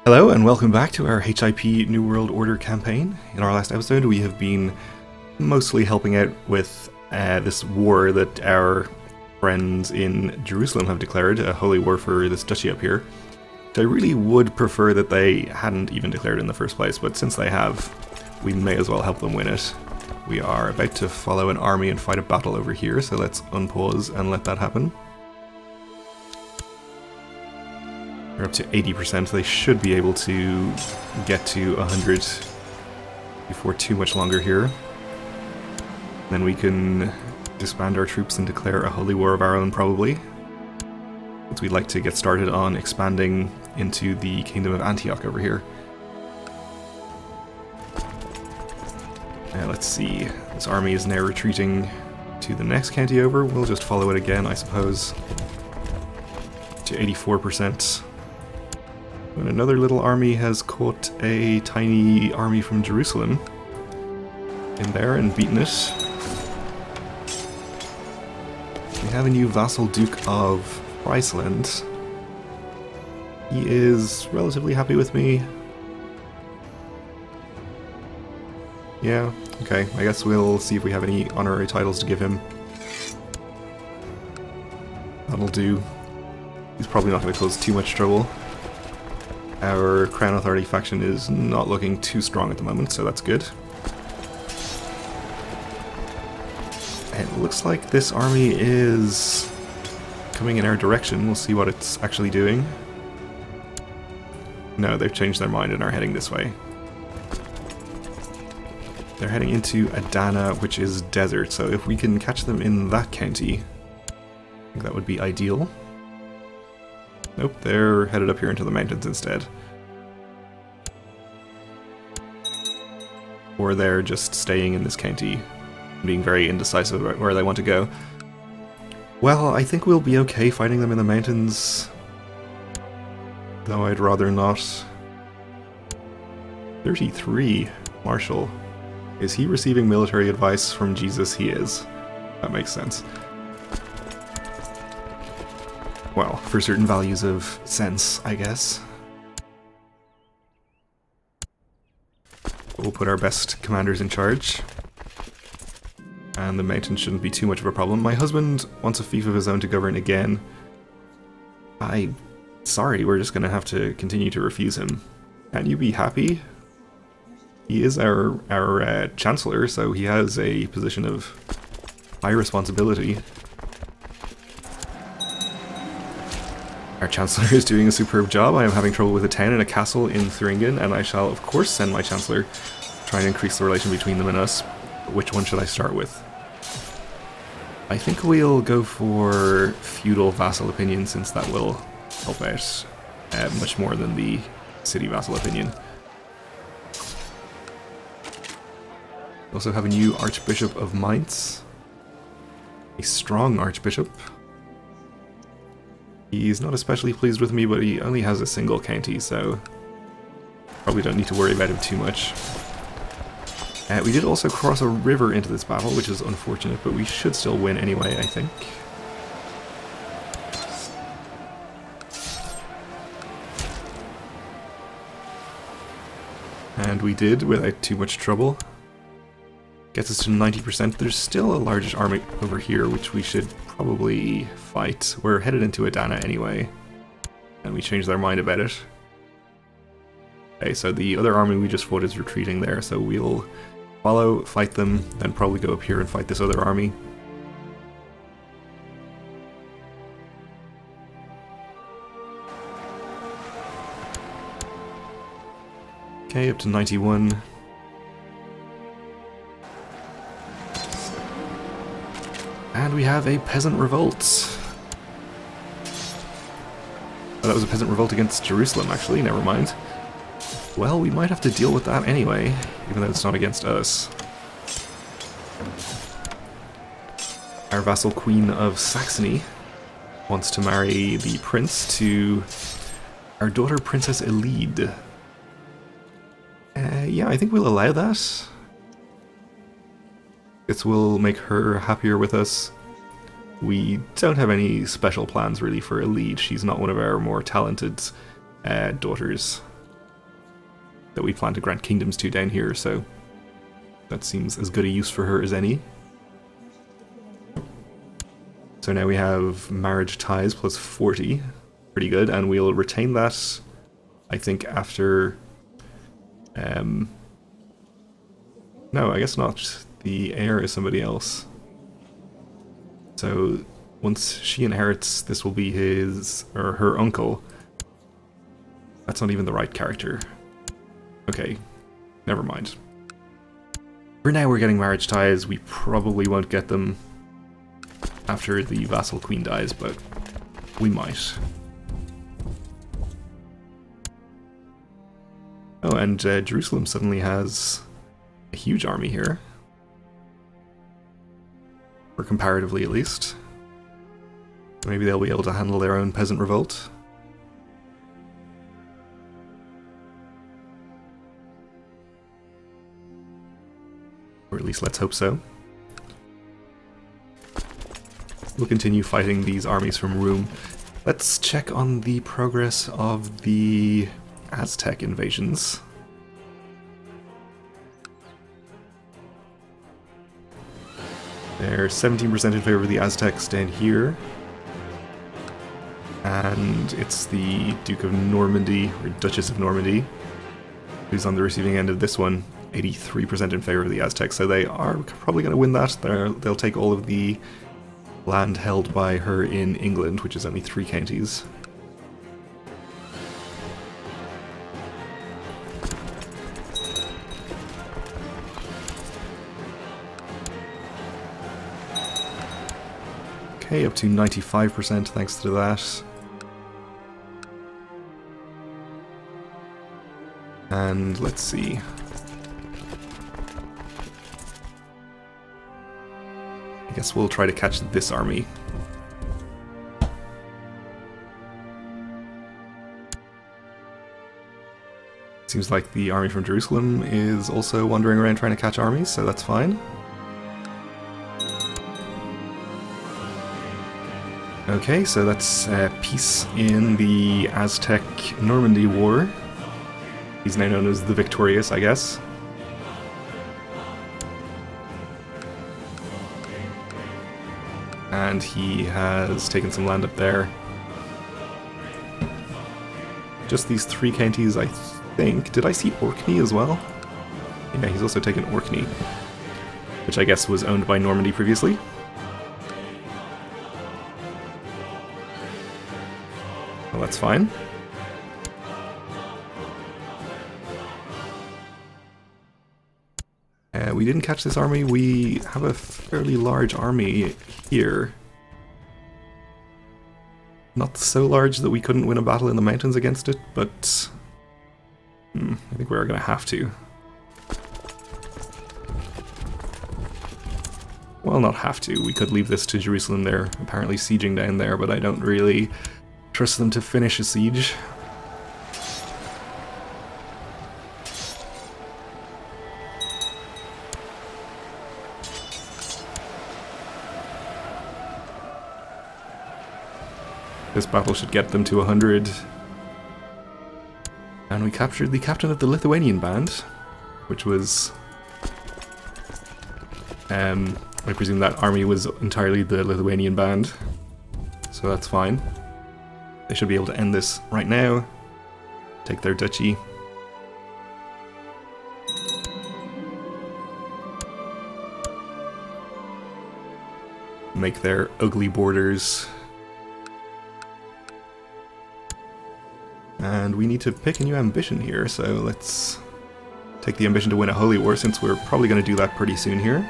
Hello and welcome back to our HIP New World Order campaign. In our last episode we have been mostly helping out with this war that our friends in Jerusalem have declared, a holy war for this duchy up here. I really would prefer that they hadn't even declared in the first place, but since they have, we may as well help them win it. We are about to follow an army and fight a battle over here, so let's unpause and let that happen. We're up to 80%, they should be able to get to 100 before too much longer here. Then we can disband our troops and declare a holy war of our own, probably. Since we'd like to get started on expanding into the Kingdom of Antioch over here. Let's see, this army is now retreating to the next county over. We'll just follow it again, I suppose, to 84%. When another little army has caught a tiny army from Jerusalem in there and beaten it. We have a new vassal Duke of Friesland. He is relatively happy with me. Yeah, okay, I guess we'll see if we have any honorary titles to give him. That'll do. He's probably not going to cause too much trouble. Our Crown Authority faction is not looking too strong at the moment, so that's good. And it looks like this army is coming in our direction. We'll see what it's actually doing. No, they've changed their mind and are heading this way. They're heading into Adana, which is desert, so if we can catch them in that county, I think that would be ideal. Nope, they're headed up here into the mountains instead. Or they're just staying in this county, being very indecisive about where they want to go. Well, I think we'll be okay fighting them in the mountains, though I'd rather not. 33, Marshal. Is he receiving military advice from Jesus? He is. That makes sense. Well, for certain values of sense, I guess. We'll put our best commanders in charge. And the mountain shouldn't be too much of a problem. My husband wants a fief of his own to govern again. Sorry, we're just gonna have to continue to refuse him. Can you be happy? He is our Chancellor, so he has a position of high responsibility. Our Chancellor is doing a superb job. I am having trouble with a town and a castle in Thuringen, and I shall of course send my Chancellor to try and increase the relation between them and us. But which one should I start with? I think we'll go for feudal vassal opinion, since that will help out much more than the city vassal opinion. We also have a new Archbishop of Mainz. A strong Archbishop. He's not especially pleased with me, but he only has a single county, so probably don't need to worry about him too much. We did also cross a river into this battle, which is unfortunate, but we should still win anyway, I think. And we did, without too much trouble. Gets us to 90%. There's still a large army over here, which we should probably fight. We're headed into Adana anyway, and we changed our mind about it. Okay, so the other army we just fought is retreating there, so we'll follow, fight them, then probably go up here and fight this other army. Okay, up to 91. And we have a peasant revolt. Oh, that was a peasant revolt against Jerusalem, actually, never mind. Well, we might have to deal with that anyway, even though it's not against us. Our vassal Queen of Saxony wants to marry the prince to our daughter Princess Elide. Yeah, I think we'll allow that. It will make her happier with us. We don't have any special plans really for Elide. She's not one of our more talented daughters. that we plan to grant kingdoms to down here, so that seems as good a use for her as any. So now we have marriage ties plus 40, pretty good, and we'll retain that, I think, after... no, I guess not. The heir is somebody else. So once she inherits, this will be his, or her uncle. That's not even the right character. Okay, never mind. For now we're getting marriage ties. We probably won't get them after the vassal queen dies, but we might. Oh, and Jerusalem suddenly has a huge army here. Or comparatively, at least. Maybe they'll be able to handle their own peasant revolt. Or at least let's hope so. We'll continue fighting these armies from Rome. Let's check on the progress of the Aztec invasions. They're 17% in favor of the Aztecs down here. And it's the Duke of Normandy, or Duchess of Normandy, who's on the receiving end of this one. 83% in favor of the Aztecs, so they are probably going to win that. They'll take all of the land held by her in England, which is only 3 counties. Okay, up to 95% thanks to that. And let's see. I guess we'll try to catch this army. Seems like the army from Jerusalem is also wandering around trying to catch armies, so that's fine. Okay, so that's peace in the Aztec-Normandy War. He's now known as the Victorious, I guess. And he has taken some land up there. Just these 3 counties, I think. Did I see Orkney as well? Yeah, he's also taken Orkney, which I guess was owned by Normandy previously. Well, that's fine. We didn't catch this army. We have a fairly large army here. Not so large that we couldn't win a battle in the mountains against it, but I think we're going to have to. Well, not have to. We could leave this to Jerusalem. They're apparently sieging down there, but I don't really trust them to finish a siege. This battle should get them to 100. And we captured the captain of the Lithuanian band, which was... I presume that army was entirely the Lithuanian band, so that's fine. They should be able to end this right now, take their duchy. Make their ugly borders. And we need to pick a new ambition here, so let's take the ambition to win a holy war, since we're probably going to do that pretty soon here.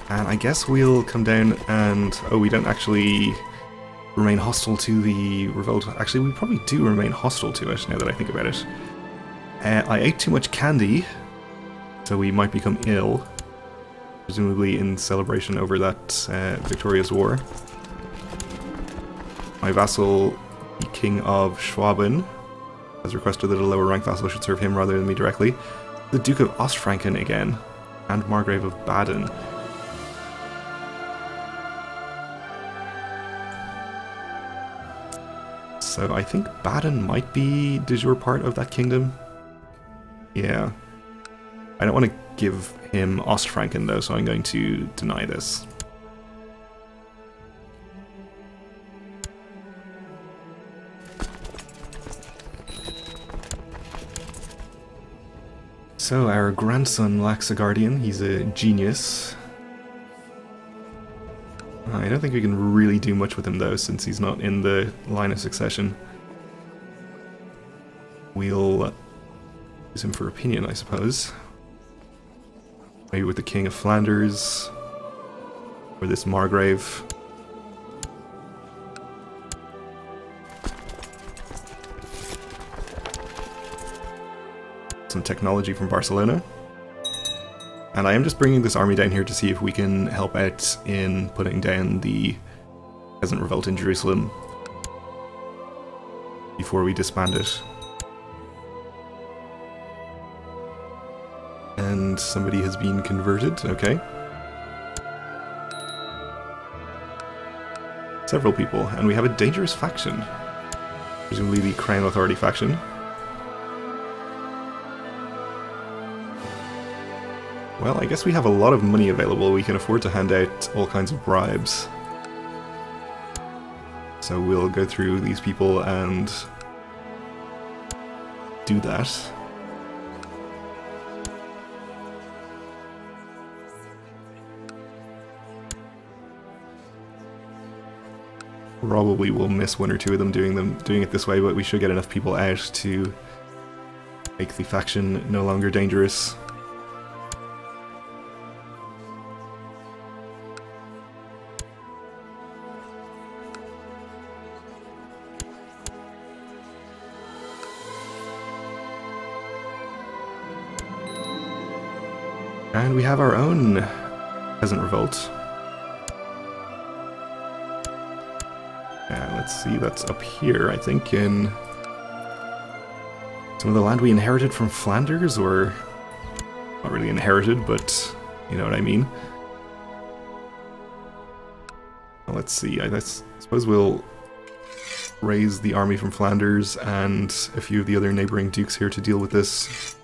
And I guess we'll come down and... oh, we don't actually remain hostile to the revolt. Actually, we probably do remain hostile to it, now that I think about it. I ate too much candy, so we might become ill. Presumably in celebration over that victorious war. My vassal, the King of Schwaben, has requested that a lower rank vassal should serve him rather than me directly. The Duke of Ostfranken again, and Margrave of Baden. So I think Baden might be de jure part of that kingdom. Yeah. I don't want to give him Ostfranken though, so I'm going to deny this. So our grandson lacks a guardian. He's a genius. I don't think we can really do much with him though, since he's not in the line of succession. We'll use him for opinion, I suppose. Maybe with the King of Flanders, or this Margrave. Some technology from Barcelona. And I am just bringing this army down here to see if we can help out in putting down the peasant revolt in Jerusalem before we disband it. And somebody has been converted, okay. Several people, and we have a dangerous faction. Presumably the Crown Authority faction. Well, I guess we have a lot of money available. We can afford to hand out all kinds of bribes. So we'll go through these people and do that. Probably we'll miss one or two of them doing it this way, but we should get enough people out to make the faction no longer dangerous. And we have our own peasant revolt. Let's see, that's up here, I think, in some of the land we inherited from Flanders, or not really inherited, but you know what I mean. Well, let's see, I suppose we'll raise the army from Flanders and a few of the other neighbouring dukes here to deal with this.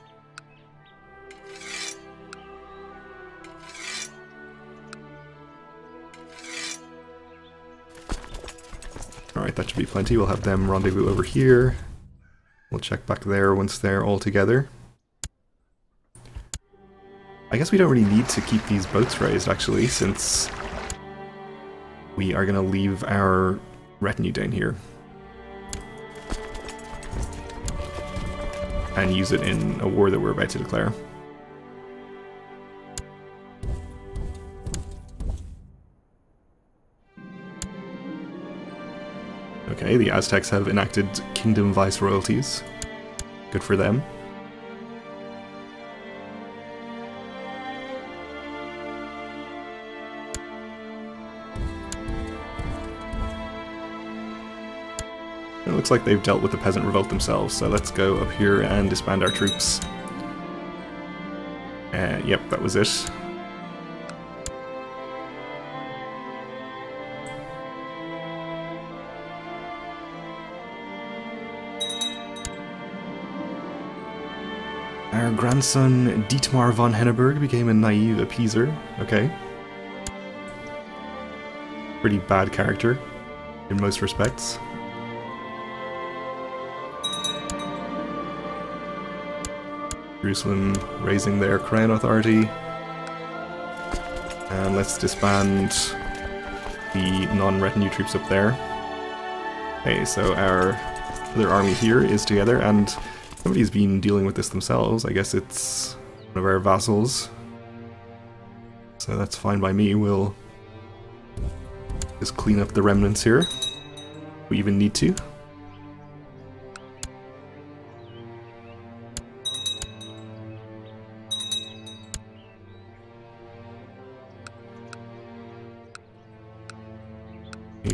Alright, that should be plenty. We'll have them rendezvous over here. We'll check back there once they're all together. I guess we don't really need to keep these boats raised, actually, since we are going to leave our retinue down here. And use it in a war that we're about to declare. Okay, the Aztecs have enacted kingdom viceroyalties. Good for them. It looks like they've dealt with the peasant revolt themselves, so let's go up here and disband our troops. Yep, that was it. Our grandson Dietmar von Henneberg became a naive appeaser. Okay. Pretty bad character, in most respects. Jerusalem raising their crown authority. And let's disband the non-retinue troops up there. Okay, so our other army here is together, and somebody's been dealing with this themselves. I guess it's one of our vassals. So that's fine by me. We'll just clean up the remnants here. We even need to.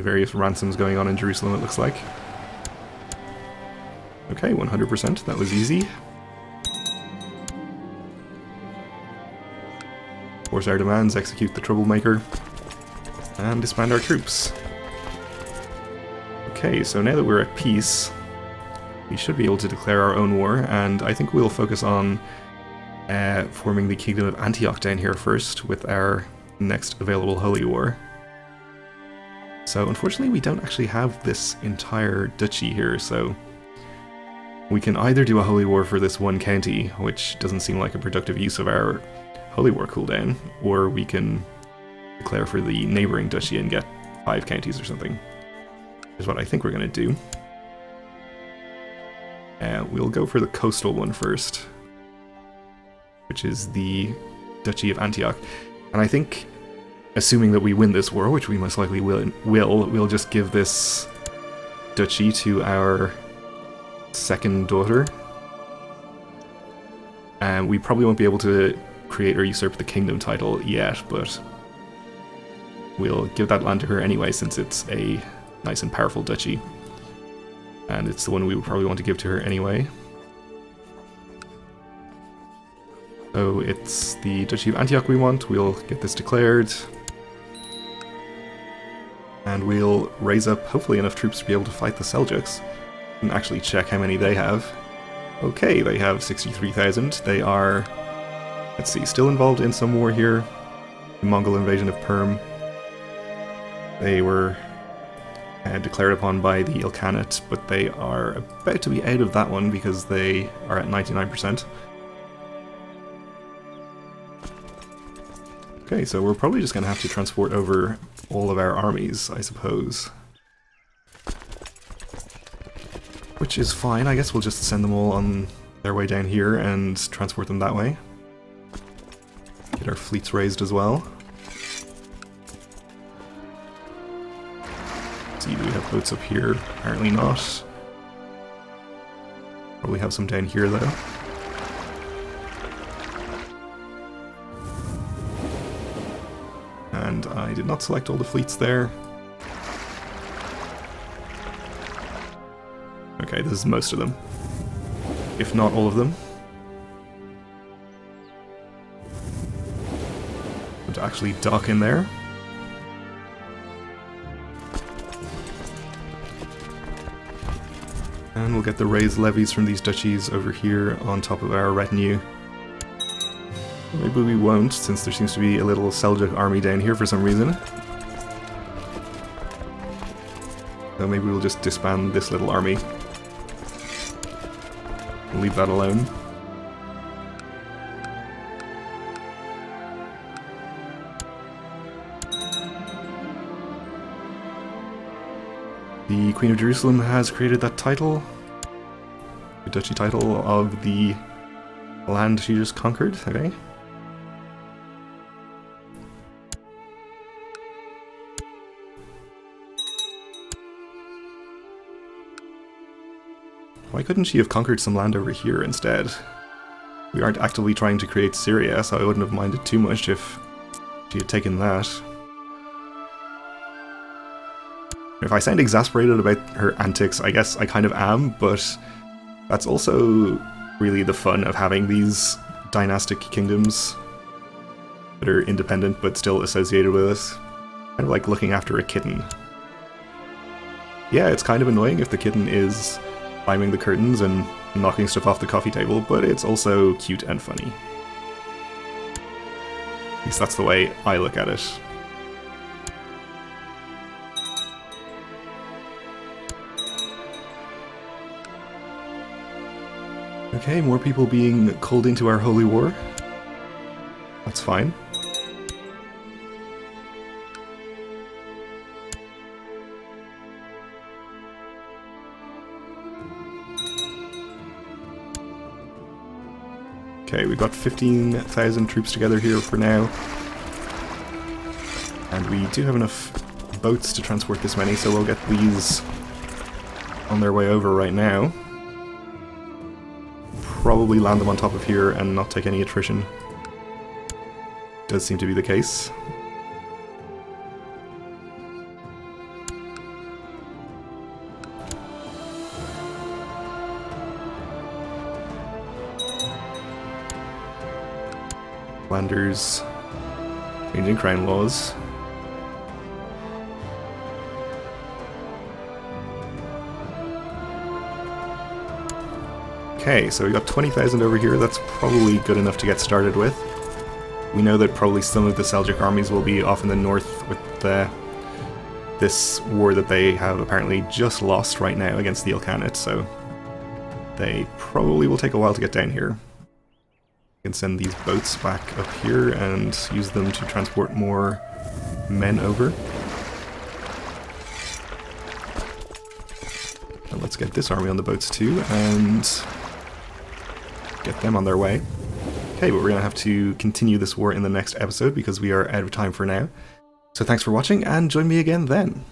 Various ransoms going on in Jerusalem, it looks like. Okay, 100%, that was easy. Force our demands, execute the troublemaker, and disband our troops. Okay, so now that we're at peace, we should be able to declare our own war, and I think we'll focus on forming the Kingdom of Antioch down here first with our next available holy war. So unfortunately we don't actually have this entire duchy here, so we can either do a holy war for this one county, which doesn't seem like a productive use of our holy war cooldown, or we can declare for the neighboring duchy and get 5 counties or something. Is what I think we're going to do. We'll go for the coastal one first, which is the Duchy of Antioch. And I think, assuming that we win this war, which we most likely will, we'll just give this duchy to our second daughter. And we probably won't be able to create or usurp the kingdom title yet, but we'll give that land to her anyway, since it's a nice and powerful duchy. And it's the one we would probably want to give to her anyway. So it's the Duchy of Antioch we want. We'll get this declared. And we'll raise up hopefully enough troops to be able to fight the Seljuks. And actually check how many they have. Okay, they have 63,000. They are, let's see, still involved in some war here. The Mongol invasion of Perm. They were declared upon by the Ilkhanate, but they are about to be out of that one because they are at 99%. Okay, so we're probably just going to have to transport over all of our armies, I suppose. Which is fine, I guess we'll just send them all on their way down here and transport them that way. Get our fleets raised as well. Do we have boats up here? Apparently not. Probably have some down here though. And I did not select all the fleets there. Okay, this is most of them. If not all of them. To actually dock in there. And we'll get the raised levies from these duchies over here on top of our retinue. Maybe we won't, since there seems to be a little Seljuk army down here for some reason. So maybe we'll just disband this little army. We'll leave that alone. The Queen of Jerusalem has created that title, the duchy title of the land she just conquered, okay. Why couldn't she have conquered some land over here instead? We aren't actively trying to create Syria, so I wouldn't have minded too much if she had taken that. If I sound exasperated about her antics, I guess I kind of am, but that's also really the fun of having these dynastic kingdoms that are independent but still associated with us. Kind of like looking after a kitten. Yeah, it's kind of annoying if the kitten is climbing the curtains and knocking stuff off the coffee table, but it's also cute and funny. At least that's the way I look at it. Okay, more people being called into our holy war. That's fine. Okay, we've got 15,000 troops together here for now. And we do have enough boats to transport this many, so we'll get these on their way over right now. Probably land them on top of here and not take any attrition. Does seem to be the case. Flanders changing crown laws. Okay, so we got 20,000 over here. That's probably good enough to get started with. We know that probably some of the Seljuk armies will be off in the north with this war that they have apparently just lost right now against the Ilkhanate, so they probably will take a while to get down here. We can send these boats back up here and use them to transport more men over. And let's get this army on the boats too and get them on their way. Okay, but we're going to have to continue this war in the next episode because we are out of time for now. So thanks for watching, and join me again then.